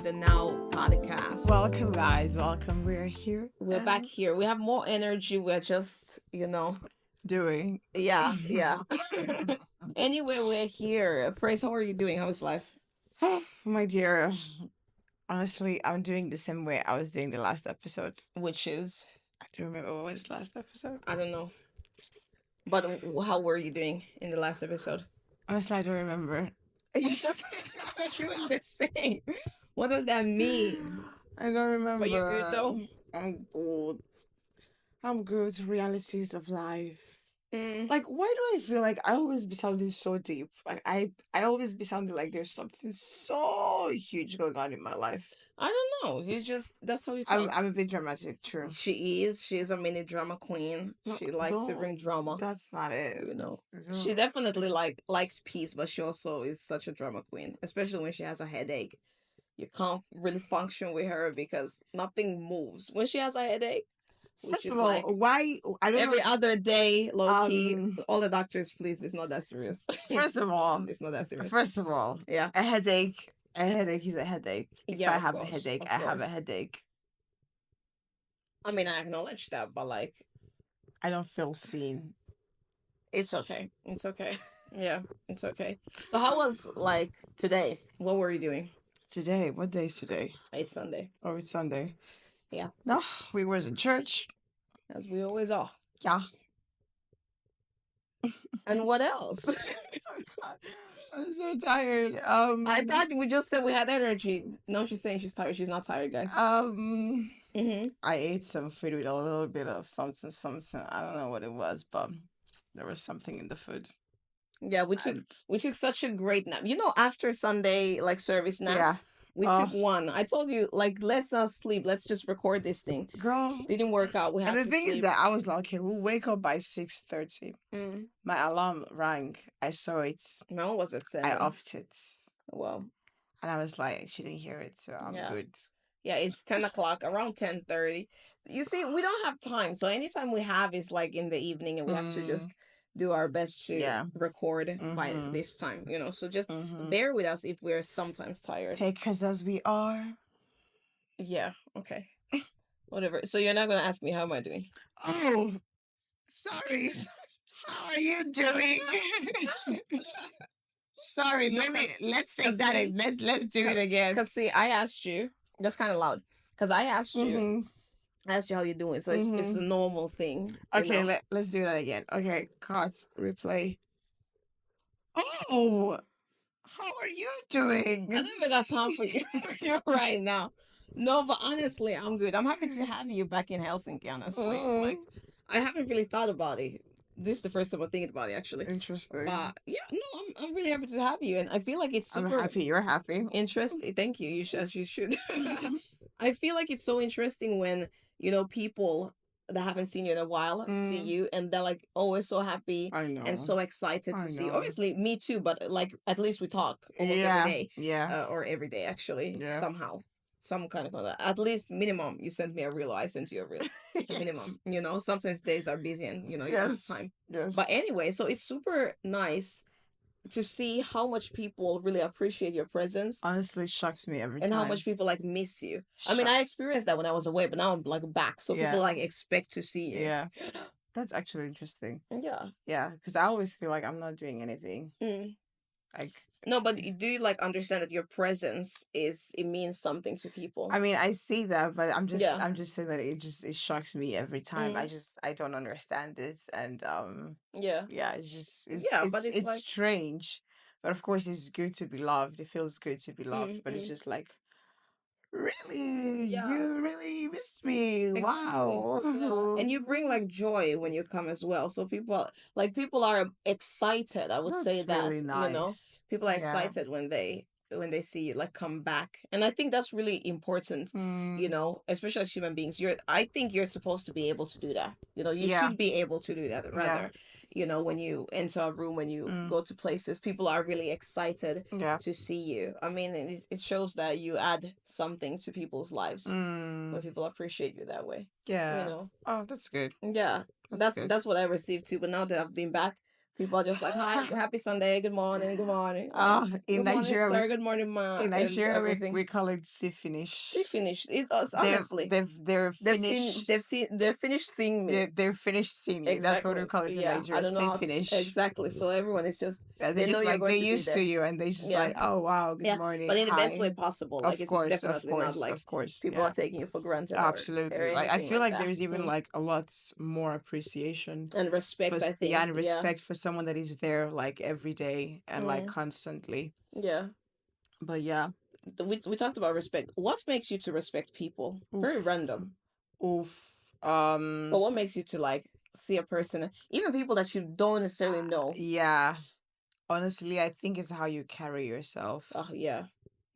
the Now podcast. Welcome, guys. Welcome. We're here. We're back here. We have more energy. We're just, Doing. yeah. Anyway, we're here. Praise, how are you doing? How is life? My dear, honestly, I'm doing the same way I was doing the last episode. Which is, I don't remember what was the last episode. I don't know. But how were you doing in the last episode? Honestly, I don't remember. You just doing the same. What does that mean? I don't remember. But you're good though? I'm good. I'm good. Realities of life. Mm. Like, why do I feel like I always be sounding so deep? Like, I always be sounding like there's something so huge going on in my life. I don't know. It's just, that's how you I'm talk. I'm a bit dramatic, true. She is. She is a mini drama queen. No, She likes to don't. bring drama. That's not it. She definitely likes peace, but she also is such a drama queen, especially when she has a headache. You can't really function with her because nothing moves when she has a headache. First of all, why I don't Every know. other day, low key, all the doctors, please, it's not that serious. First of all, it's not that serious. Yeah, a headache is a headache. If I have a headache, I have a headache. I mean, I acknowledge that, but like, I don't feel seen. It's okay. It's okay. Yeah, it's okay. So how was like today? What were you doing? Today? What day is today? It's Sunday. Oh, it's Sunday. Yeah. No, we was in church. As we always are. Yeah. And what else? I'm so tired. I thought we just said we had energy. No, she's saying she's tired. She's not tired, guys. I ate some food with a little bit of something. I don't know what it was, but there was something in the food. Yeah, we took such a great nap. You know, after Sunday like service naps, we took one. I told you, like, let's not sleep. Let's just record this thing. Girl, didn't work out. We had and the thing sleep. is that I was like, okay, we'll wake up by 6:30. My alarm rang. I saw it. No, was it 7? I offed it. Well, and I was like, she didn't hear it, so I'm good. Yeah, it's 10 o'clock, around 10:30. You see, we don't have time, so anytime we have is like in the evening, and we have to just do our best to record by this time, so just bear with us if we're sometimes tired. Take us as we are. Yeah, okay. Whatever. So you're not going to ask me how am I doing? Oh, sorry. How are you doing? Sorry, let's take that in. Let's do it again. Because see, I asked you, that's kind of loud, because I asked you, I asked you how you're doing, so it's a normal thing. Okay, let's do that again. Okay, cut, replay. Oh, how are you doing? I don't even got time for you right now. No, but honestly, I'm good. I'm happy to have you back in Helsinki, honestly. Like, I haven't really thought about it. This is the first time I'm thinking about it, actually. Interesting. But yeah, no, I'm really happy to have you, and I feel like it's super. I'm happy. You're happy. Interesting. Thank you. As you should. I feel like it's so interesting when people that haven't seen you in a while see you, and they're like, "Oh, we're so happy and so excited to see." Obviously, me too, but like at least we talk almost every day. Yeah. Or every day, actually. Yeah. Somehow. Some kind of contact. At least minimum, you sent me a reel, I sent you a reel. Yes. Minimum. Sometimes days are busy and you don't have time. Yes. But anyway, so it's super nice to see how much people really appreciate your presence. Honestly, shocks me every time. And how much people like miss you. I mean, I experienced that when I was away, but now I'm like back. So people like expect to see you. Yeah. That's actually interesting. Yeah. Yeah, because I always feel like I'm not doing anything. Like, no, but do you like understand that your presence it means something to people? I mean, I see that, but I'm just saying that it shocks me every time. I don't understand it, and it's strange, but of course it's good to be loved. It feels good to be loved, but it's just like, really, you really missed me. Exactly. Wow. Yeah. And you bring like joy when you come as well. So people are excited. I would say that really nice. People are excited when they see you like come back, and I think that's really important. Especially as human beings, I think you're supposed to be able to do that. You should be able to do that. Rather, when you enter a room, when you go to places, people are really excited to see you. I mean, it shows that you add something to people's lives when people appreciate you that way. Yeah. Oh, that's good. Yeah, that's what I received too. But now that I've been back, People are just like, hi, happy Sunday, good morning, good morning. In Good morning, Nigeria, sir, good morning, ma, in and Nigeria, everything. we call it see finish. See, finished. It's honestly, They're they've seen, finished. they've finished seeing me. They're finished seeing you. That's what we Exactly. call it in Yeah. I Nigeria. don't know See how finish. exactly. So everyone is just, They they know just you're like going they're to be used to there. you, and they just Yeah. like, oh wow, good Yeah. morning, But in the best way hi. possible. Like, Of it's course, of definitely not course, like of course. people are Yeah, taking you for granted or absolutely. Like I anything feel like like that. there's even like a lot more appreciation And for respect, I yeah, think. and Yeah. respect for someone that is there like every day and like Mm. constantly. Yeah. But yeah, We talked about respect. What makes you to respect people? Very oof, random. oof. But what makes you to like see a person, even people that you don't necessarily know? Yeah. Honestly, I think it's how you carry yourself. Oh yeah,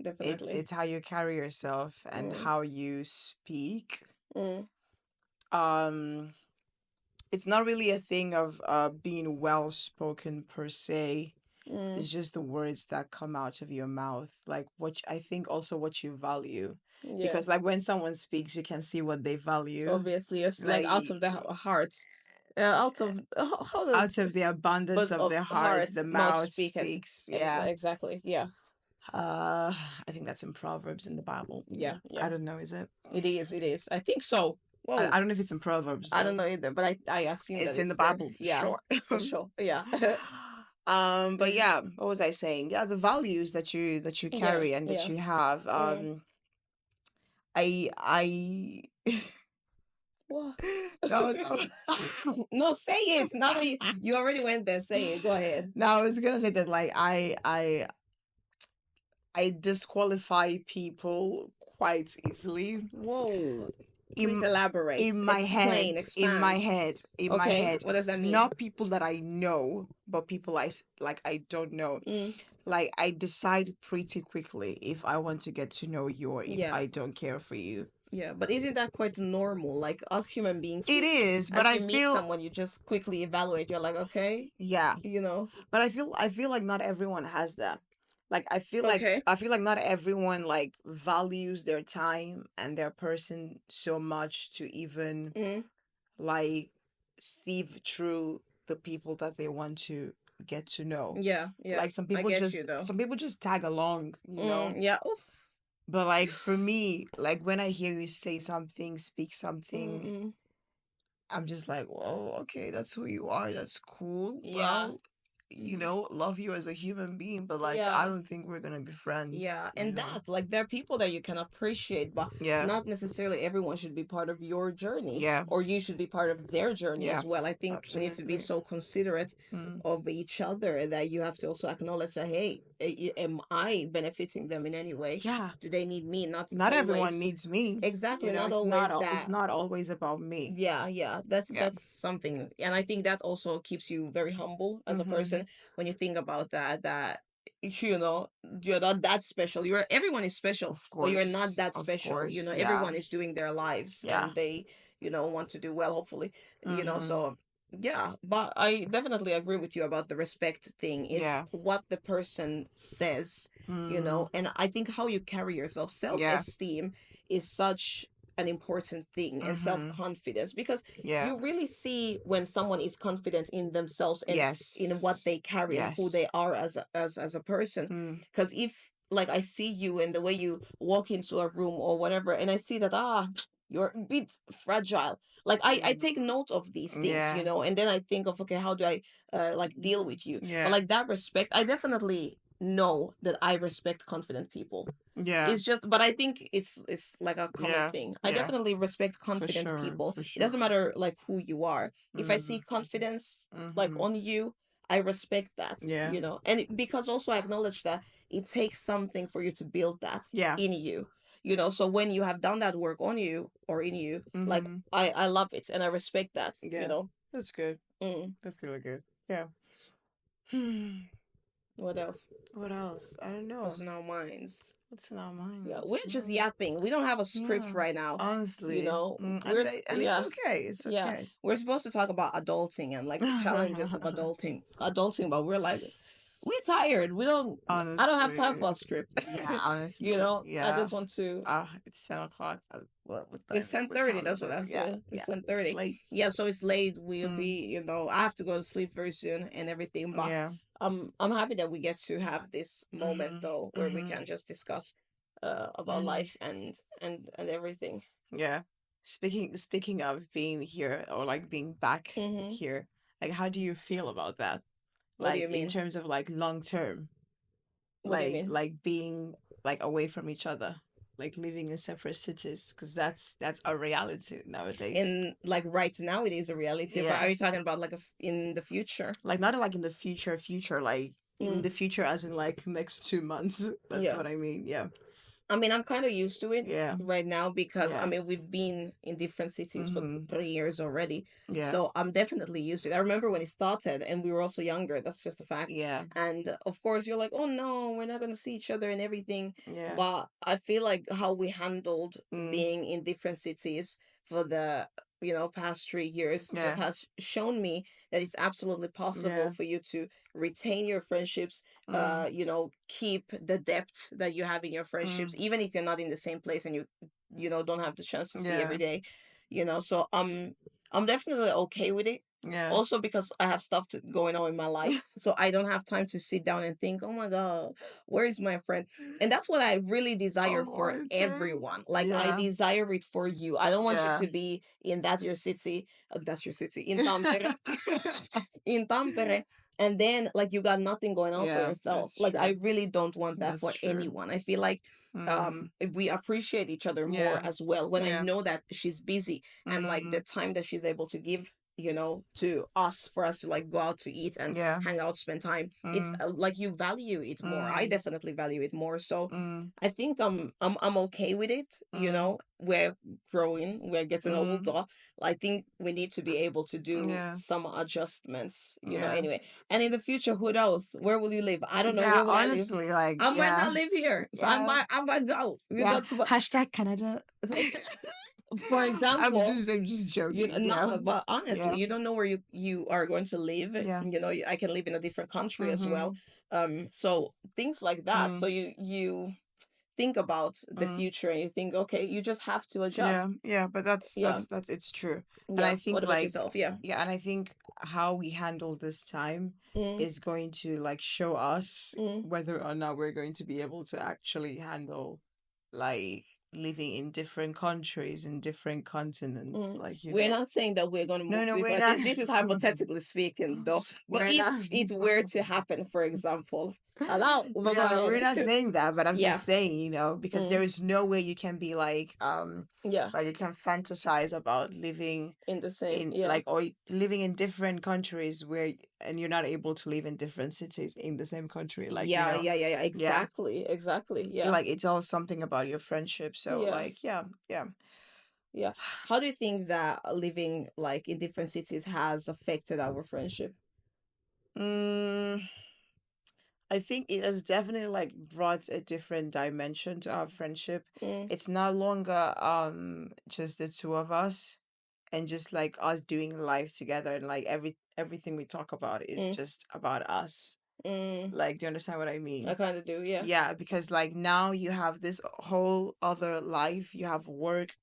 definitely. It's how you carry yourself and Mm. how you speak. Mm. Um, it's not really a thing of being well spoken per se. Mm. It's just the words that come out of your mouth, like I think also what you value, Yeah. because like when someone speaks, you can see what they value. Obviously, it's like Like out of the heart, out of how does out of the abundance but of of their heart, hearts the mouth mouth speaketh. speaks. Yeah. Exactly. Yeah. Uh, I think that's in Proverbs in the Bible. Yeah. I Yeah. don't know, is it? It is. It is. I think so. Whoa. I don't know if it's in Proverbs I don't though. know either, but I assume that It's in the it's there. Bible for Yeah. sure. For sure. Yeah. But yeah, what was I saying? Yeah, the values that you Yeah. carry and that Yeah. you have. Mm. I What? no, so No, say it. Now that you already went there, say it. Go ahead. no, I was gonna say that like I disqualify people quite easily. Whoa. Please In elaborate. Explain. in my Expand. head, in my Okay. head, What does that mean? not people that I know, but people like I don't know. Mm. Like I decide pretty quickly if I want to get to know you or if Yeah. I don't care for you. Yeah, but isn't that quite normal? Like us human beings, It is, but as I you meet feel someone, you just quickly evaluate. You're like, okay, yeah, you know, but I feel like not everyone has that. Like okay, I feel like not everyone like values their time and their person so much to even mm, like sieve through the people that they want to get to know. yeah, yeah, Like I get you though. some people just tag along, you know. Yeah, oof, But like for me, like when I hear you say something, speak something, mm, I'm just like, whoa, okay, that's who you are. That's cool. yeah, Well, you know, love you as a human being, but like I yeah. don't think we're gonna be friends, Yeah, you and know. that, like, there are people that you can appreciate, but Yeah. not necessarily everyone should be part of your journey, Yeah. or you should be part of their journey Yeah. as well. I think we need to be Absolutely. so considerate Mm. of each other that you have to also acknowledge that, hey, am I benefiting them in any way? Yeah. Do they need me? Not Not everyone always. needs me. Exactly, You know, not always it's that. not always about me. Yeah, yeah, Yeah. that's something, and I think that also keeps you very humble as a Mm-hmm. person when you think about that. That you know you're not that special. You're everyone is special, but you're not that Of special. You course. know, Yeah. everyone is doing their lives, Yeah. and they want to do well. Hopefully, Mm-hmm. so yeah. But I definitely agree with you about the respect thing. It's Yeah. what the person says, Mm-hmm. and I think how you carry yourself, Yeah. self-esteem is such an important thing, and Mm-hmm. self-confidence, because Yeah. you really see when someone is confident in themselves and in what Yes. they carry and who Yes. they are as a person. Mm. Because if like I see you and the way you walk into a room or whatever, and I see that you're a bit fragile, like I take note of these things, Yeah. and then I think of, okay, how do I like deal with you? But Yeah. like that respect, I definitely know that I respect confident people. Yeah. It's just, but I think it's like a common Yeah. thing. I Yeah. definitely respect For confident sure. people. For It doesn't sure. matter like who you are. If I see Mm-hmm. confidence like Mm-hmm. on you, I respect that, Yeah. and because also I acknowledge that it takes something for you to build that Yeah. in you. So when you have done that work on you or in you, like Mm-hmm. I love it and I respect that. Yeah. That's good. Mm. That's really good. Yeah. What else? What else? I don't know. What's in our minds? What's in our Yeah, minds? we're just yapping. We don't have a Yeah. script right now. Honestly. And it's Yeah, okay. It's yeah. We're supposed to talk about adulting and like the challenges of okay. adulting, but we're like we're tired. We don't. I don't have time Honestly. for a script. Yeah, You honestly. know, I Yeah. just want to. It's 10 o'clock. What It's time? ten What thirty. time That's is what it? I Yeah, said. It's yeah. ten It's thirty. late. Yeah, so it's late. We'll Mm, be. I have to go to sleep very soon and everything. But yeah. I'm happy that we get to have this moment Mm-hmm. though, where we Mm-hmm. can just discuss about Mm-hmm. life and everything. Yeah. Speaking of being here or like being back Mm-hmm. here, like how do you feel about that? What do Like you in mean? terms of like long term, What do you mean? like being like away from each other, like living in separate cities, because that's a reality nowadays. In like right now, it is a reality. But are Yeah. you talking about like in the future? Like not like in the future, like in Mm, the future as in like next 2 months. That's yeah. what I mean. Yeah. I mean, I'm kind of used to it Yeah. right now because I Yeah. mean, we've been in different cities for Mm-hmm. 3 years already. Yeah. So I'm definitely used to it. I remember when it started and we were also younger. That's just a fact. Yeah. And of course, you're like, oh no, we're not going to see each other and everything. Yeah. But I feel like how we handled Mm. being in different cities for the past 3 years just Yeah. has shown me that it's absolutely possible Yeah. for you to retain your friendships, Mm. keep the depth that you have in your friendships, Mm. even if you're not in the same place and you don't have the chance to see Yeah. every day. So I'm definitely okay with it. Yeah. Also because I have stuff going on in my life, so I don't have time to sit down and think, oh my god, where is my friend? And that's what I really desire Oh for my god. everyone. Like I Yeah. desire it for you. I don't want you Yeah. to be in that's your city, in Tampere. In Tampere, and then like you got nothing going on for Yeah, yourself. that's Like true. I really don't want that That's for true. anyone. I feel like Mm. we appreciate each other more Yeah. as well when I Yeah. know that she's busy, and like the Mm. time that she's able to give to us, for us to like go out to eat and Yeah. hang out, spend time. It's Mm. like you value it more. I Mm. definitely value it more. So Mm. I think I'm okay with it. Mm. We're growing, we're getting Mm. older. I think we need to be able to do Yeah. some adjustments, Yeah. anyway. And in the future, who knows? Where will you live? I don't know. Yeah, Where will I live? honestly, like, I might yeah. not live here. So I Yeah. might go. Yeah. Hashtag Canada. For I'm example, just I'm just joking. Yeah. no, but honestly, Yeah. you don't know where you are going to live. Yeah. I can live in a different country as well. Mm-hmm. So things like that. So Mm. you think about the Mm. future and you think, okay, you just have to Yeah. adjust. Yeah. But that's Yeah. that's it's true. And I Yeah. What think about like yourself? Yeah. yeah, and I think how we handle this time Mm, is going to like show us mm, whether or not we're going to be able to actually handle like living in different countries in different continents, mm. like, you We're know. not saying that we're going to No, move no, we're before. not. This is hypothetically speaking, though. But We're if not. it were to happen, for example, hello, we'll go Yeah, we're ahead. not saying that, but I'm Yeah. just saying, because there Mm, is no way you can be yeah. like you can fantasize about living In the same. in Yeah. like or living in different countries and you're not able to live in different cities in the same country, like, Yeah. Yeah. Yeah. Yeah. yeah, Exactly. Exactly. Yeah. like it's all something about your friendship. So Yeah. like, yeah, yeah. Yeah. How do you think that living like in different cities has affected our friendship? Mm, I think it has definitely like brought a different dimension to our friendship. Mm, It's no longer just the two of us and just like us doing life together, and like everything we talk about is mm, just about us. mm. Like, do you understand what I I mean? kind of do. Yeah. Yeah, because like now you have this whole other life. You have work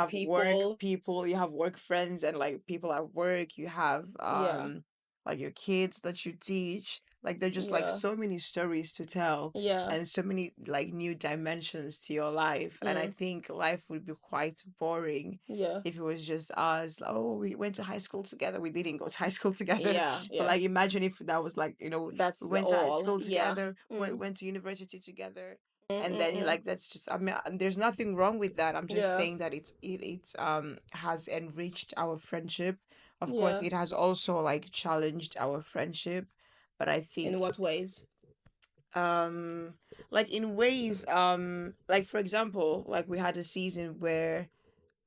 People. people, you have work friends, and like people at work. You have Yeah. like your kids that you teach. Like there's just like Yeah. so many stories to tell Yeah. and so many like new dimensions to your life. And I Mm, think life would be quite boring yeah. if it was just us. Oh, we went to high school together. We didn't go to high school together. Yeah. But Yeah. like imagine if that was like, we That's went to high all. school Yeah. together, Mm, went to university together, mm, and mm, then mm. like that's just, I mean, there's nothing wrong with that. I'm just Yeah. saying that it's has enriched our friendship. Of course, Yeah. it has also like challenged our friendship, but I In think what ways? um like in ways, like for example, like we had a season where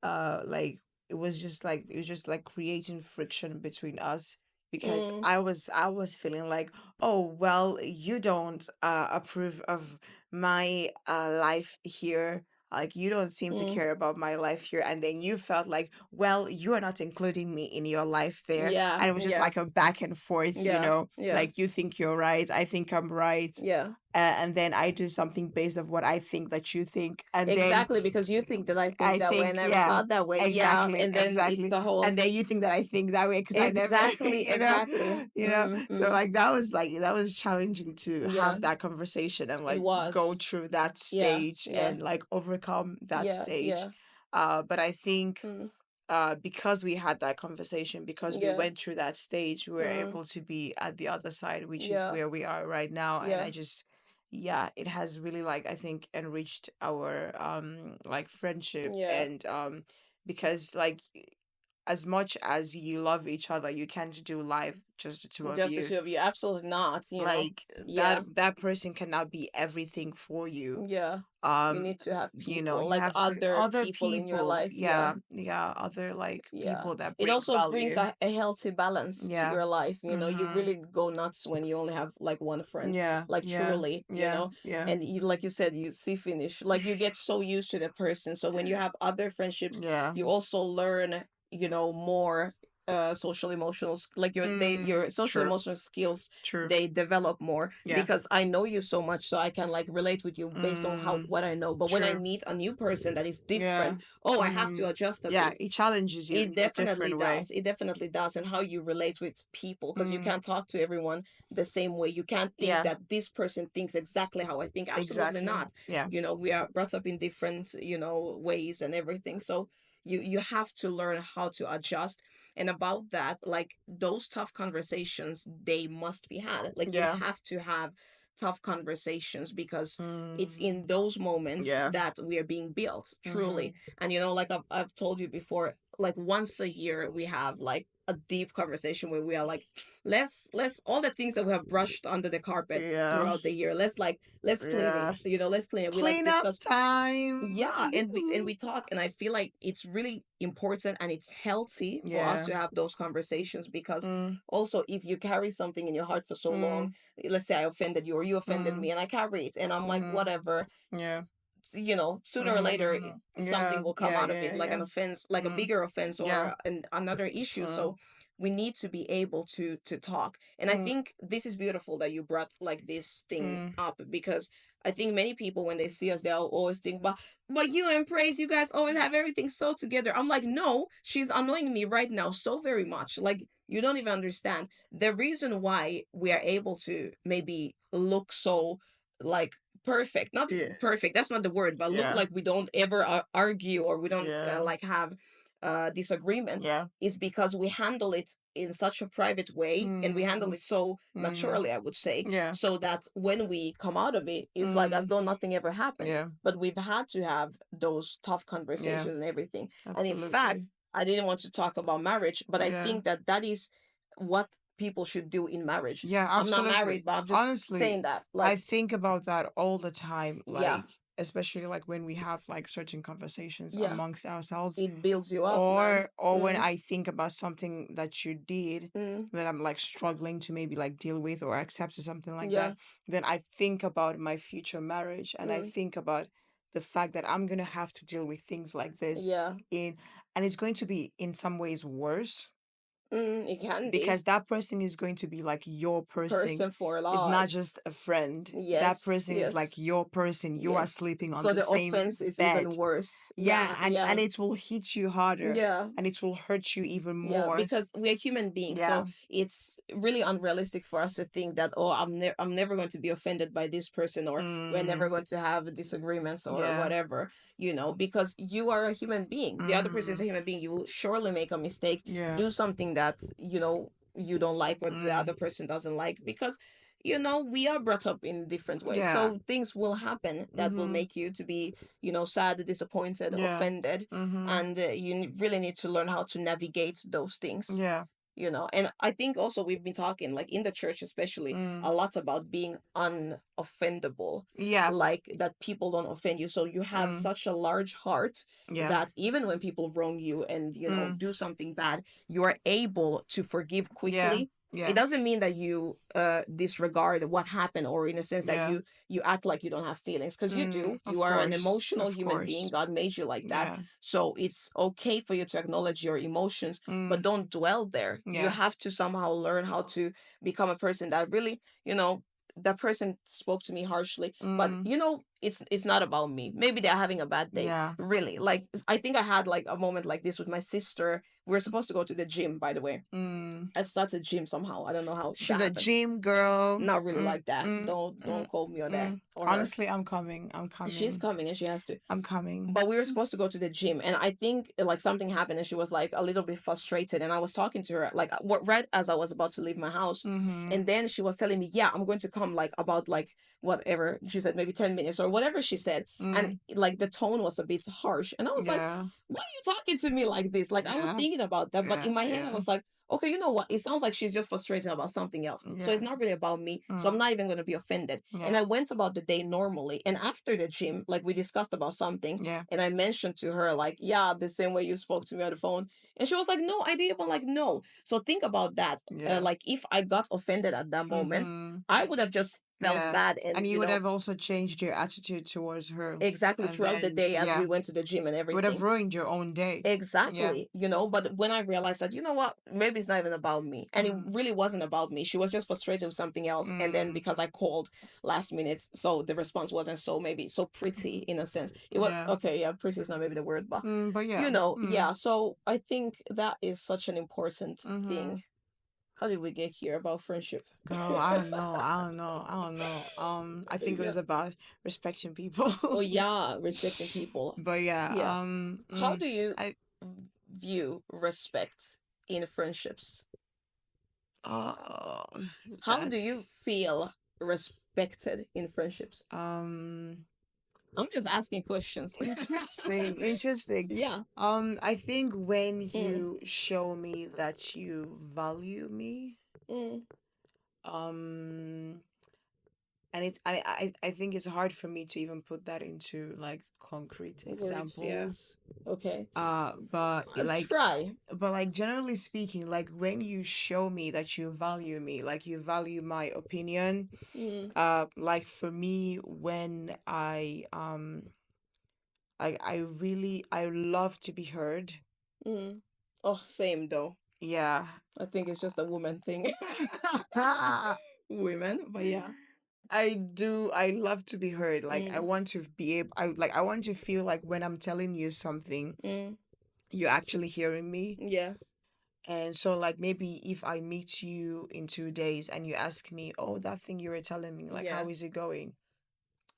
like it was just like creating friction between us, because Mm, I was feeling like, oh well, you don't approve of my life here, Like, you don't seem to Mm. care about my life here. And then you felt like, well, you are not including me in your life there. Yeah. And it was just Yeah. like a back and forth, Yeah. Yeah. like, you think you're right, I think I'm right. Yeah. And then I do something based of what I think that you think. And then Exactly, because you think that I think I that way. I think, never yeah, thought that way. Yeah. exactly, And then it's exactly. a whole And then you think that I think that way because I never, exactly, exactly. So Mm-hmm. like that was challenging to Yeah. have that conversation and It like go was. through that Yeah. stage Yeah. and like overcome that Yeah. stage. Yeah. But I think Mm. because we had that conversation, because we Yeah. went through that stage, we were Mm. able to be at the other side, which is Yeah. where we are right now. And Yeah. I just, yeah, it has really, like, I think, enriched our like friendship. Yeah. And because, like, as much as you love each other, you can't do life just the two of Just the you. two of you. Absolutely not, you know. Like, Yeah. that person cannot be everything for you. Yeah. You need to have people, You like have to other other people in your people, life. Yeah. yeah, yeah, other like Yeah. people that It bring also brings value. a healthy balance to Yeah. your life. You know, you Mm-hmm. really go nuts when you only have like one friend, Yeah, like yeah, truly, you yeah, know. yeah, And you, like you said, you see finish. Like you get so used to the person. So when you have other friendships, yeah. you also learn, you know, more social emotional like your social True, emotional skills, true. they develop more Yeah. because I know you so much, so I can like relate with you based on how Mm, what I know. But when I true. meet a new person that is Yeah. different, oh, I have Mm-hmm. to adjust a Yeah, bit. it challenges you It in a definitely different way. does. It definitely does. And how you relate with people, because you Mm, can't talk to everyone the same way. You can't think yeah, that this person thinks exactly how I think. Absolutely exactly. not. Yeah. You know, we are brought up in different, you know, ways and everything. So you have to learn how to adjust. And about that, like those tough conversations, they must be had. Like you Yeah. have to have tough conversations because it's Mm, in those moments yeah. that we are being built, Mm-hmm. truly. And you know, like I've told you before, like once a year we have like a deep conversation where we are like, let's all the things that we have brushed under the carpet Yeah. throughout the year, let's clean it, Yeah. you know, let's clean it. We like Clean up discuss. time. Yeah, and we talk, and I feel like it's really important and it's healthy for us Yeah. to have those conversations because Mm, also if you carry something in your heart for so long, mm, let's say I offended you or you offended mm, me and I carry it and I'm like mm-hmm. whatever, Yeah. you know, sooner or later Mm-hmm. Yeah. something will come Yeah. out of Yeah. it, like Yeah. an offense, like a Mm, bigger offense yeah. or another issue. Mm, So we need to be able to talk. And I mm, think this is beautiful that you brought like this thing mm. up because I think many people when they see us, they'll always think, but you and Praise, you guys always have everything so together. I'm like, no, she's annoying me right now so very much. Like you don't even understand the reason why we are able to maybe look so like perfect, not Yeah. perfect, that's not the word, but look Yeah. like we don't ever argue or we don't Yeah. like have disagreements, Yeah. is because we handle it in such a private way and we handle Mm, it so mm, maturely, I would say, yeah. so that when we come out of it, it's like as Mm, though nothing ever happened. yeah. But we've had to have those tough Yeah. conversations and everything. And in fact, Absolutely. I didn't want to talk about marriage, but I Yeah. think that that is what people should do in marriage. Yeah, I'm not absolutely. married, but I'm just Honestly, saying that, I like, think about that all the time, yeah, like, especially like when we have like certain conversations yeah, amongst ourselves, it builds you up, man. or when Mm, I think about something that you did mm, that I'm like struggling to maybe like deal with or accept or something like yeah, that, then I think about my future marriage and I mm, think about the fact that I'm gonna have to deal with things like this yeah, in and it's going to be in some ways worse it can be because that person is going to be like your person. person for It's not life. just a friend. That Yes, person is yes, like your person. You are yes. sleeping on So the the same offense is even bed. worse. Yeah, Yeah, and yeah, it will hit you harder yeah. and it will hurt you even Yeah, more. because we're human beings, Yeah. so it's really unrealistic for us to think that, oh, I'm never going to be offended by this person, or we're never Mm, going to have disagreements or yeah. whatever, you know, because you are a human being. The other person is Mm, a human being. You will surely make a mistake, yeah. do something that, you know, you don't like or the Mm, other person doesn't like, because you know we are brought up in different ways, yeah. so things will happen that will Mm-hmm. make you to be, you know, sad, disappointed, Yeah. offended, Mm-hmm. and really need to learn how to navigate those things, Yeah. you know. And I think also we've been talking like in the church especially Mm, a lot about being unoffendable, yeah. like that people don't offend you, so you have Mm, such a large heart yeah. that even when people wrong you and, you know, Mm, do something bad, you are able to forgive yeah. quickly it Yeah. doesn't mean that you disregard what happened, or in a sense that Yeah. you act like you don't have feelings, because you do. You Of are an course. emotional Of human being. course. God made you like that. Yeah. So it's okay for you to acknowledge your emotions, but Mm. don't dwell there. You Yeah. have to somehow learn how to become a person that really, that person spoke to me harshly, but Mm. it's not about me. Maybe they're having a bad day. Yeah. Really, like, I think I had like a moment like this with my sister. We were supposed to go to the gym, by the way. Mm. I've started gym somehow. I don't know how She's that a happened. gym girl. Not really Mm. like that. Mm. Don't Mm. quote me on that Mm. or her. Honestly, I'm coming. I'm She's coming. coming and she has to. I'm coming. But we were supposed to go to the gym, and I think like something happened, and she was like a little bit frustrated, and I was talking to her like what right as I was about to leave my house, Mm-hmm. and then she was telling me, yeah, I'm going to come like about like whatever she said, maybe 10 minutes or whatever she said, and Mm. like the tone was a bit harsh, and I was like, Yeah. why are you talking to me like this? Like, I was Yeah. thinking about that, but Yeah. in my head I Yeah. was like, okay, you know what, it sounds like she's just frustrated about something else, so Yeah. it's not really about me, so I'm Mm. not even going to be offended. And Yeah. I went about the day normally, and after the gym, like, we discussed about something, Yeah. and I mentioned to her, like, yeah, the same way you spoke to me on the phone. And she was like, no, I didn't even like, no. So think about that. Yeah. Like, if I got offended at that moment, Mm-hmm. I would have just felt Yeah. bad. And And, you would have also changed your attitude towards her. exactly And throughout the then, day as we yeah, went to the gym and you would have everything. ruined your own day. Yeah. Exactly, but when I realized that, you know what, maybe it's not even about me, and it Mm. really wasn't about me. She was just frustrated with something else, and then Mm. because I called last minute, so the response wasn't so maybe so pretty in a sense. It was Yeah. okay, yeah, pretty is not maybe the word, but But yeah. Mm. yeah. So I think that is such an important Mm-hmm. thing. How did we get here about friendship? Girl, I don't know. I don't know. I don't know. I think it Yeah. was about respecting people. Oh yeah, respecting people. But yeah. Yeah. How do you I view respect in friendships? oh How do you that's feel respected in friendships? um I'm just asking questions. interesting. Interesting. Yeah. I think when Mm, you show me that you value me, mm. um and I think it's hard for me to even put that into like concrete Words, yeah. examples. Okay. But Try. generally speaking, like when you show me that you value me, like you value my opinion, Mm, like for me when I love to be heard. mm. Oh, same though. Yeah. I think it's just a woman thing. Women, but yeah. I do. I love to be heard. Like I Mm, want to be able. I want to feel like when I'm telling you something, mm. you're actually hearing me. Yeah. And so, like maybe if I meet you in 2 days and you ask me, "Oh, that thing you were telling me, like Yeah. how is it going?"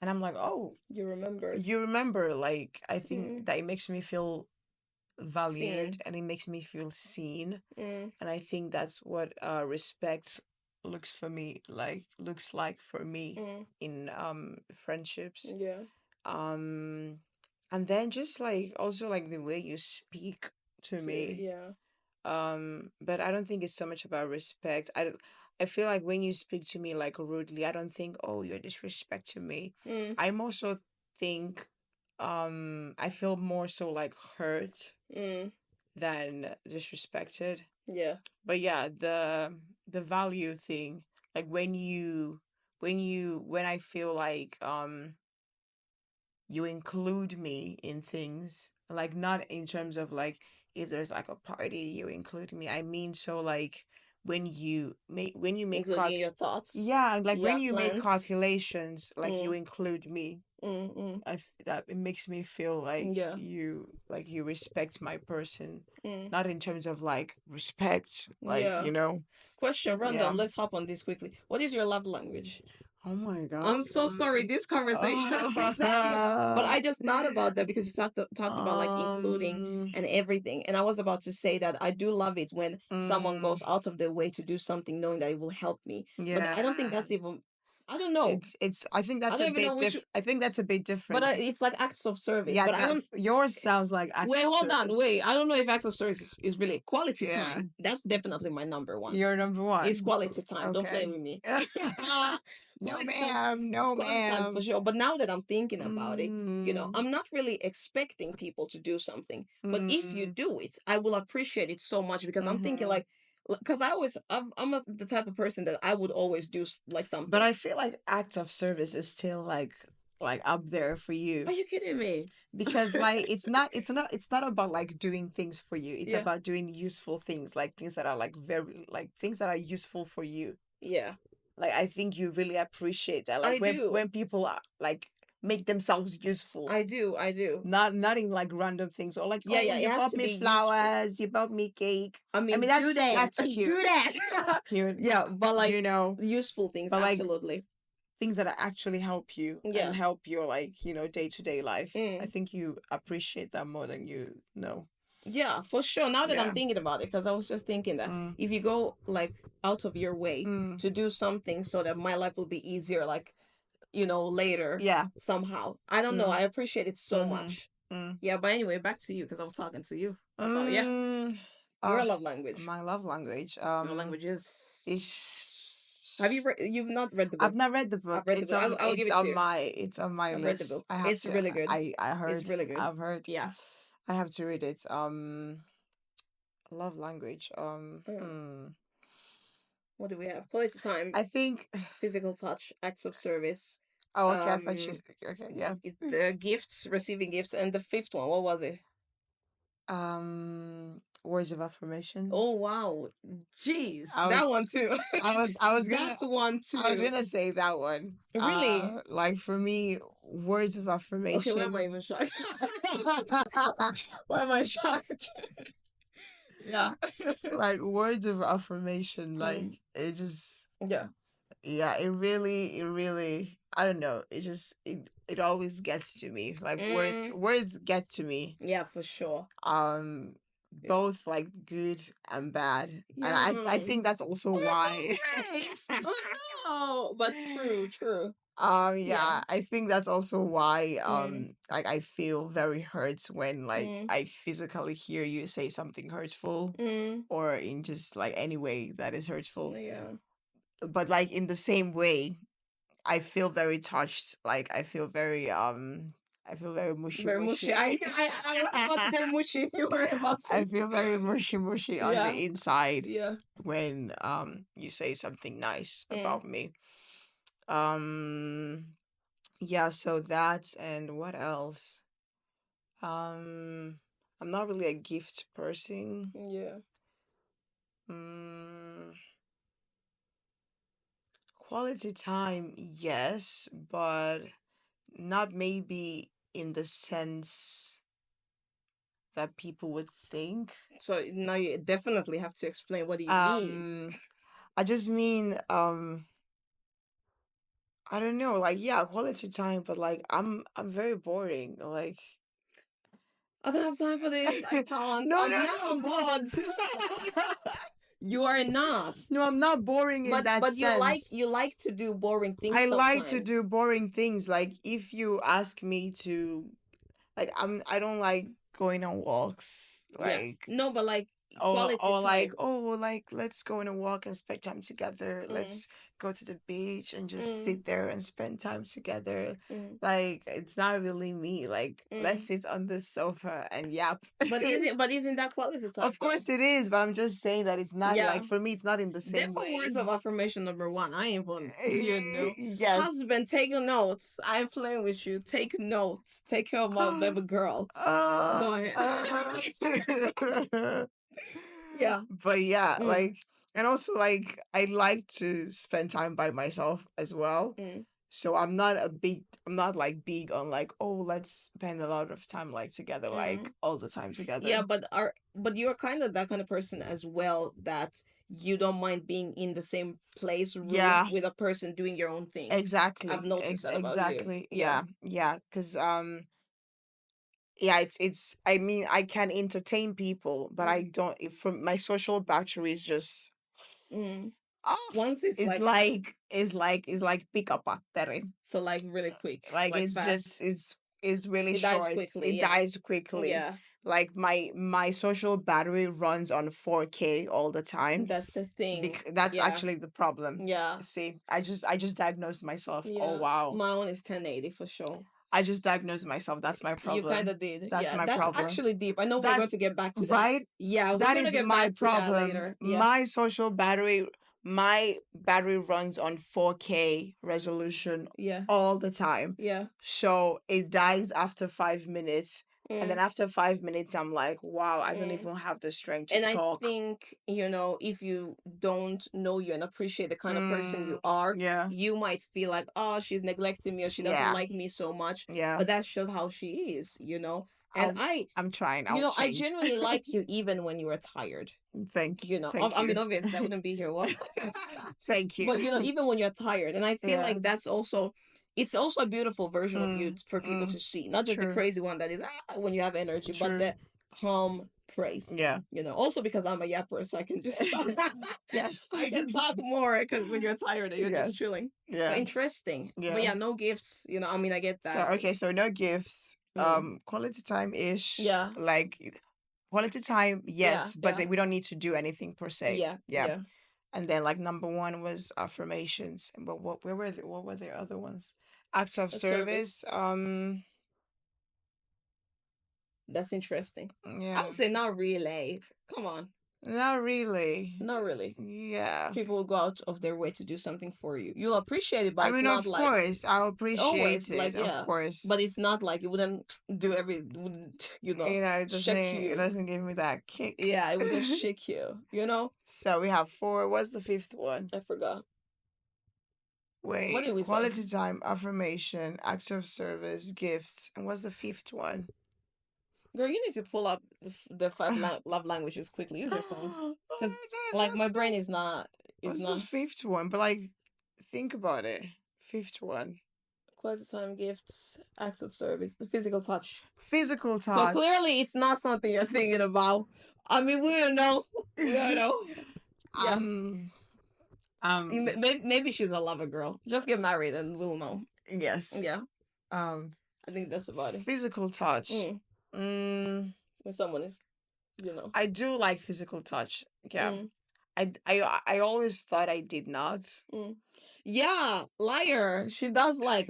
And I'm like, "Oh, You remembered. you remember?" Like I think Mm. that it makes me feel valued Seen. and it makes me feel seen. Mm, And I think that's what respect looks like for me mm. in friendships. Yeah. um and then just like also like the way you speak to To me. yeah. But I don't think it's so much about respect. I feel like when you speak to me like rudely, I don't think, oh, you're disrespecting me. Mm, I'm also think I feel more so like hurt mm. than disrespected. Yeah. But yeah, the value thing, like when I feel like you include me in things, like not in terms of like if there's like a party you include me. I mean, so like when you make Including your thoughts. yeah, like when Yeah. you make Plans. calculations, like you Mm, include me. mm, mm. That it makes me feel Yeah. like you respect my person, Mm. not in terms of like respect, like Yeah. Question yeah. random. Let's hop on this quickly. What is your love language? Oh my god. I'm so sorry. This conversation has pissed me off. But I just thought about that because you talked about like including um, and everything. And I was about to say that I do love it when someone mm, goes out of their way to do something knowing that it will help me. But yeah. I don't think that's even, I don't know. It's I think I that's a don't even know bit which, I think that's a bit but different. it's like acts of service. Yeah, But I that don't, yours sounds like acts wait, of hold on, service. wait. I don't know if acts of service is really quality Yeah. time. That's definitely my number one. You're number It's one. quality time. Don't play Okay. with me. No Quality time. ma'am, It's no quality time for ma'am. sure. But now that I'm thinking about it, Mm, I'm not really expecting people to do something. But if you mm, do it, I will appreciate it so much because I'm thinking mm-hmm. because the type of person that I would always do like something. But I feel like act of service is still like up there for Are you. you kidding me? Because like it's not about like doing things for you. It's Yeah. about doing useful things, like things that are like very like things that are useful for you. Yeah. Like I think you really appreciate that. Like I do. when people are like make themselves useful. I do. I do. Not in like random things or like, Yeah, oh, yeah. It you has bought to me be useful. flowers, you bought me cake. I I mean, mean do that. that's cute. Do that. That's cute. Yeah, but like You know, useful things, but like absolutely. things that actually help you and Yeah. help your like, day-to-day life. I Mm. think you appreciate that more than you know. Yeah, for sure. Now that I'm Yeah. thinking about it, because I was just thinking that Mm, if you go like out of your way mm, to do something so that my life will be easier, like, later yeah. somehow. I don't know. I Mm, appreciate it so mm-hmm, much. mm. Yeah, but anyway, back to you because I was talking to you about, yeah, Mm, your uh, love language. my love language. Your language is. Ish. You've not read the I've book? not read the I've book. read the book. I'll give It's it to on you. my I've read the list. book. I have It's to really good. I It's heard really good. I've heard Yeah. I have to read it. Love language. Uh, what do we have? Quality time, I think physical touch, acts of service, oh okay, I thought um, she's okay, yeah. the gifts, receiving gifts, and the fifth one. What was it? Words of affirmation. Oh wow, jeez, I that was one too. I was gonna That one I was too. gonna say that one. Really? Like for me, words of Okay, why am I affirmation. even shocked? Why am I shocked? Yeah. Like words of affirmation, Mm, like it just yeah. yeah, it really I don't know. It always gets to me. Like Mm, words get to me. yeah, for sure. Um Yeah. both like good and bad. And Yeah. I think that's also why Oh, but true, true. Yeah. yeah, I think that's also why Mm, like I feel very hurt when like mm, I physically hear you say something hurtful mm. or in just like any way that is hurtful. Yeah. But like in the same way, I feel very touched. Like I feel very mushy Very mushy. mushy. I was about to say mushy if you were about I to. feel very mushy mushy on Yeah. the inside Yeah. when you say something nice Mm. about me. Um yeah, so that and what else? Um I'm not really a gift person. Yeah. Mm, quality time, yes, but not maybe in the sense that people would think. So now you definitely have to explain what do you mean. Um, I just mean, I don't know, like yeah, quality time, but like I'm very boring. Like I don't have time for this. I can't. no, I'm no, now on board. You are not. no, I'm not boring in that But you like sense. you like to do boring things I like to do sometimes. boring things. Like if you ask me to, like I don't like going on walks. Yeah. Like No, but like quality or like time. oh like let's go on a walk and spend time together, Mm, let's go to the beach and just mm, sit there and spend time together. mm, Like it's not really me. Like let's mm. sit on the sofa and yap. But isn't that quality time Of though? course it is, but I'm just saying that it's not Yeah. like for me it's not in the same Therefore, words way. of affirmation number one. I ain't even, Yes. Husband, take notes. I'm playing with you. Take notes. Take care of my baby girl. Go ahead. Yeah. But yeah, Mm, like, and also like I like to spend time by myself as well. mm, So I'm not like big on like, oh, let's spend a lot of time like together, like mm. all the time Yeah, together. but you're kind of that kind of person as well that you don't mind being in the same place, room Yeah, with a person doing your own thing. I've exactly. noticed that about you. Exactly. Yeah. Yeah. Yeah. Cause yeah, it's I mean I can entertain people, but I Mm, don't if from my social battery is just mm. oh Once it's it's like like it's like pick up battery. so like really quick, Like like it's just fast. it's really It dies short. quickly. It Yeah. dies quickly. Yeah. Like my social battery runs on 4K all the time. That's the thing. That's Yeah. actually the problem. Yeah. See, I just diagnosed myself. Oh Yeah. wow. My own is 1080 for sure. I just diagnosed myself. That's my You kind problem. of did. That's Yeah, my that's problem. actually deep. I know we're That going to get back to that. right? Yeah, we're That going to is get my back to that problem. later. Yeah. My battery runs on 4K resolution Yeah. all the time. Yeah. So it dies after 5 minutes. And then Mm. after 5 minutes, I'm like, wow, I don't Mm. even have the strength to And I talk. think, if you don't know you and appreciate the kind of person you are, Yeah. you might feel like, oh, she's neglecting me or she doesn't Yeah. like me so much. Yeah. But that's just how she is. And I'm trying. you I'll know, I change. genuinely like you even when you are tired. Thank you. I, Thank I mean, you. obviously, I wouldn't be here. What? Thank you. But even when you're tired, and I feel Yeah. like it's also a beautiful version of you for people Mm. to see, not just the True. crazy one that is when you have energy, but True. the calm praise. Yeah. Also because I'm a yapper, so I can just Yes. I can talk more because when you're tired and you're just Yes. chilling. But Yeah. interesting. But Yeah. yeah, no gifts. I mean, I get So that. okay, so no gifts. Mm. Quality time ish. Yeah. Like quality time, Yeah. yes, but Yeah. we don't need to do anything per se. Yeah. Yeah. Yeah. And then like number one was affirmations. But what were the other ones? Acts of A service. service. That's interesting. I Yeah. would say not really. Come on. Not really. Not really. Yeah. People will go out of their way to do something for you. You'll appreciate it, but I it's mean, not of like course, I'll appreciate always like it. Of yeah. course. But it's not like it wouldn't wouldn't shake It you. doesn't give me that kick. Yeah, it wouldn't shake you. So we have four. What's the fifth one? I forgot. What Wait, did we say? quality time, affirmation, acts of service, gifts. And what's the fifth one? Girl, you need to pull up the five love languages quickly. Use your phone, Oh because my like God, my brain is not is what's the not fifth one? But like, think about it. Fifth one. quality time, gifts, acts of service, the physical touch. Physical So touch. clearly, it's not something you're thinking about. I mean, we don't know. We don't know. Yeah. Maybe she's a lover girl. Just get married and we'll know. Yes. Yeah. Um, I think that's about it. physical touch. Mm. When someone is. I do like physical touch. Yeah. Mm. I always thought I did not. Mm. Yeah, liar. She does like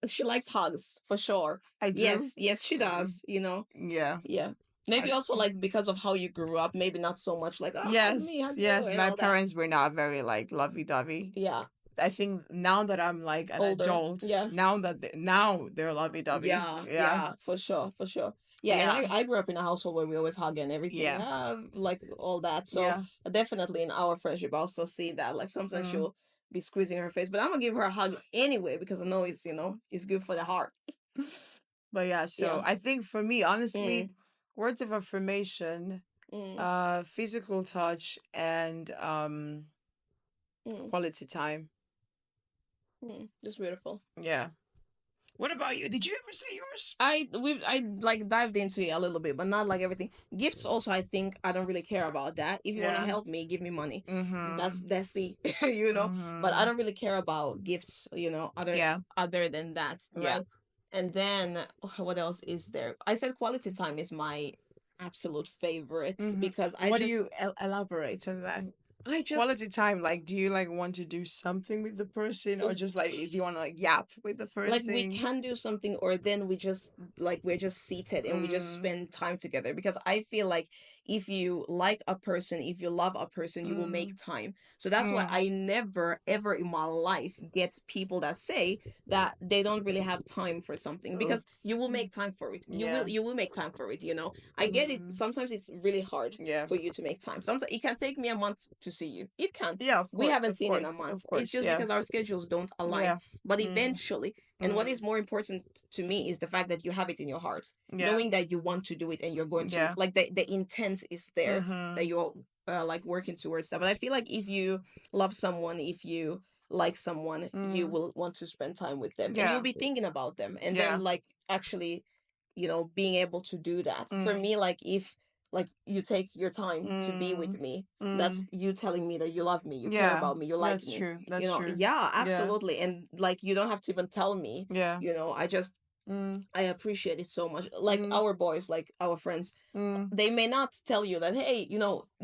she likes hugs for sure. I do. Yes, she does. Yeah. Yeah. Maybe I, also like because of how you grew up, maybe not so much like hug me, yes, hug you, yes. and My all that. parents were not very like lovey-dovey. Yeah. I think now that I'm like an Older. adult, Yeah. now they're lovey-dovey. Yeah, Yeah. yeah, for sure, for sure. Yeah, and Yeah. I grew up in a household where we always hug and everything. Yeah. Like all that. So Yeah. definitely in our friendship, I also see that. Like sometimes Mm. she'll be squeezing her face, but I'm gonna give her a hug anyway because I know it's good for the heart. But yeah, so Yeah. I think for me, honestly, Mm, words of affirmation, physical touch, and mm, quality time. just beautiful. Yeah. What about you? Did you ever say yours? I like dived into it a little bit, but not like everything. Gifts also, I think I don't really care about that. If you want to Yeah. help me, give me money. Mm-hmm. That's the But I don't really care about gifts. Yeah. Other than that, Yeah. right? And then what else is there? I said quality time is my absolute favorite because What do you elaborate on that? I just Quality time, like, do you like want to do something with the person, or just like do you want to like yap with the like we person? can do something, or then we just like we're just seated and we just Mm, spend time together, because I feel like if you like a person, if you love a person, you will make mm, time. So that's why mm. I never ever in my life get people that say that they don't really have time for something, because you Oops. will make time for it. you Yeah. will you will make time for it. I get it, sometimes it's really hard Yeah. for you to make time. Sometimes it can take me a month to see you. It can. Yeah, of We course, haven't of seen in a course, month. of It's course. just Yeah. because our schedules don't align. Yeah. But Mm, eventually, and what mm. is more important to me is the fact that you have it in your heart, Yeah. knowing that you want to do it and you're going to, Yeah. like, the intent is there, that Mm-hmm. you're like working towards that. But I feel like if you love someone, if you like someone, you Mm. will want to spend time with them and you'll Yeah. be thinking about them. And Yeah. then, like, actually, being able to do that. For Mm. me, like, if like you take your time to be with Mm. me, that's Mm. you telling me that you love me, you care Yeah. about me, you like That's me. true. That's true. Yeah, Yeah. absolutely. And like you don't have to even tell me. Yeah. I just Mm. I appreciate it so much. Like Mm. our boys, like our friends, Mm. they may not tell you that, hey,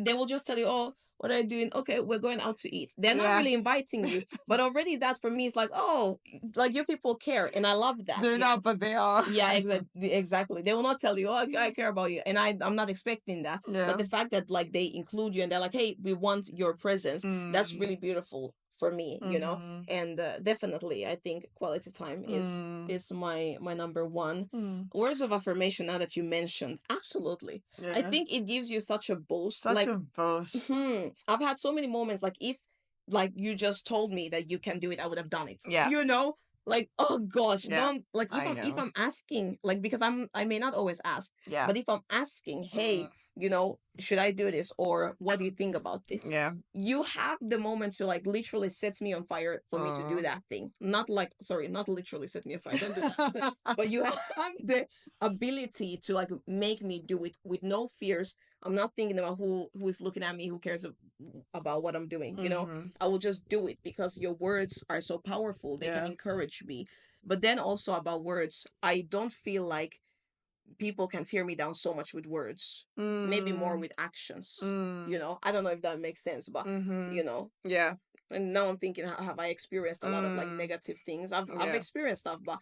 they will just tell you, oh, what are you doing? Okay, we're going out to eat. They're not Yeah. really inviting you, but already that for me is like, oh, like you people care, and I love that. They're not, but they are. Yeah, exactly. They will not tell you, oh, I care about you, and I'm not expecting that. Yeah. But the fact that like they include you and they're like, hey, we want your presence, that's Mm. really beautiful for me, you know. Mm-hmm. And definitely, I think quality time is my number one. Mm. Words of affirmation. Now that you mentioned, absolutely, I Yeah. think it gives you such a boost. Such Like, a boast. I've had so many moments like if like you just told me that you can do it, I would have done it. Yeah. You know? Like, oh gosh, Yeah. don't like I if know. I'm asking, like because I may not always ask, Yeah. but if I'm asking, hey, you know, should I do this or what do you think about this? Yeah. You have the moment to like literally set me on fire for me to do that thing. Not like sorry, not literally set me on fire. Don't do that. But you have the ability to like make me do it with no fears. I'm not thinking about who is looking at me, who cares about what I'm doing. You know, Mhm. I will just do it because your words are so powerful. They can Yeah. encourage me. But then also about words, I don't feel like people can tear me down so much with words. Maybe more Mm. with actions. Mm. You know, I don't know if that makes sense, but Mhm. you know, Yeah. and now I'm thinking, have I experienced a lot of like Mm. negative things? I've Yeah. experienced stuff, but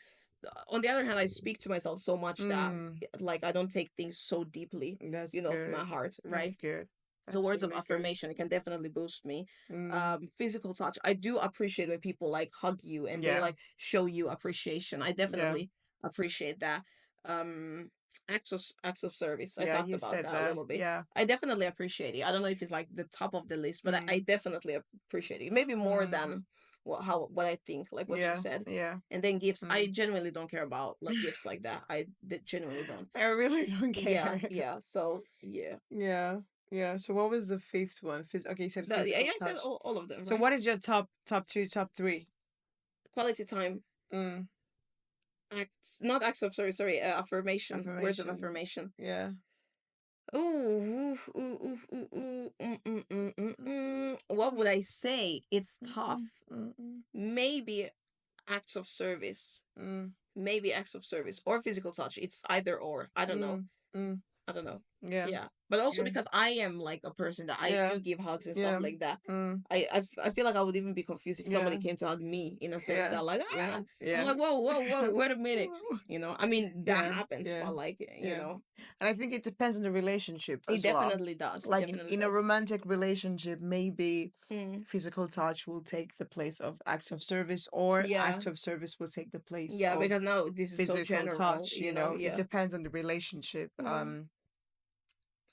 on the other hand, I speak to myself so much that Mm. like I don't take things so deeply, That's you know, to my good. heart, That's right? good. So That's words of really good. affirmation, it can definitely boost me. Mm. Physical touch, I do appreciate when people like hug you and they Yeah. like show you appreciation. I Yeah. definitely appreciate that. um acts of service, I Yeah. talked You about said that a that. little bit. Yeah. I definitely appreciate it. I don't know if it's like the top of the list, but I Mm. definitely appreciate it, maybe more Mm. than what I think, like what you Yeah. said. Yeah. And then gifts, I Mm. genuinely don't care about like gifts like that. Genuinely don't. I really don't Yeah, care. yeah, so yeah. Yeah. Yeah. So what was the fifth one? Okay, you said Yeah, physical I said touch. all of them, So right? what is your top two, top three? Quality time, Mm. acts, not acts of sorry, affirmation, words of Affirmation. affirmation. Yeah. Ooh, ooh, ooh, ooh, ooh, what would I say? It's tough. Maybe acts of service. Mm. Maybe acts of service or physical touch. It's either or. I don't know. Mm. Mm. I don't know. Yeah. Yeah, but also Yeah. because I am like a person that I Yeah. do give hugs and stuff Yeah. like that. Mm. I feel like I would even be confused if somebody Yeah. came to hug me in a sense Yeah. that like Yeah. I'm Yeah. like whoa wait a minute, you know. I mean that Yeah. happens, Yeah. but like you Yeah. know, And I think it depends on the relationship it as well. definitely does. It Like definitely in a does. romantic relationship, maybe Mm. physical touch will take the place of acts of service, or Yeah, acts of service will take the place yeah, of because now this is so physical general, touch. you know. It Yeah, depends on the relationship. yeah,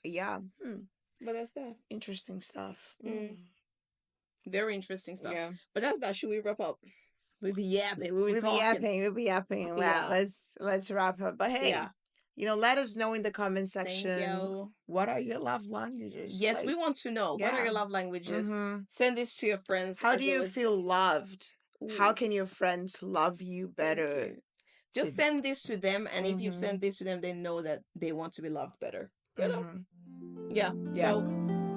Yeah. but that's that. Interesting stuff. Mm. Very interesting stuff. Yeah. But that's that. Should we wrap up? We be yapping. We be We'll be talking. yapping. We'll be yapping. Wow. Yeah, Let's wrap up. But hey, yeah. let us know in the comment Thank section, you. what are your love languages? Yes, we Like, want to know what are yeah. your love languages. Mm-hmm. Send this to your friends How do as you always. feel loved? How Ooh, can your friends love you thank better? you. To Just send this to them, and if you mm-hmm. send this to them, they know that they want to be loved better. You know? Mm-hmm. Yeah. Yeah. So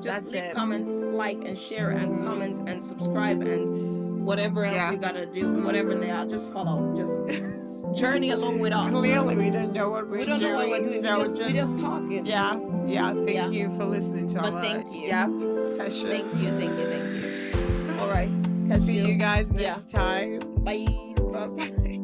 just That's leave it. comments, like and share and comment and subscribe and whatever else Yeah. you gotta do, whatever they are, just follow. Just journey along with us. Clearly, we don't know what we're We don't know what we're doing. so We just talking. yeah, yeah. Thank Yeah. you for listening to But our thank you. yap session. Thank you. All right. Catch See you. you guys Yeah. next time. Bye. Bye bye.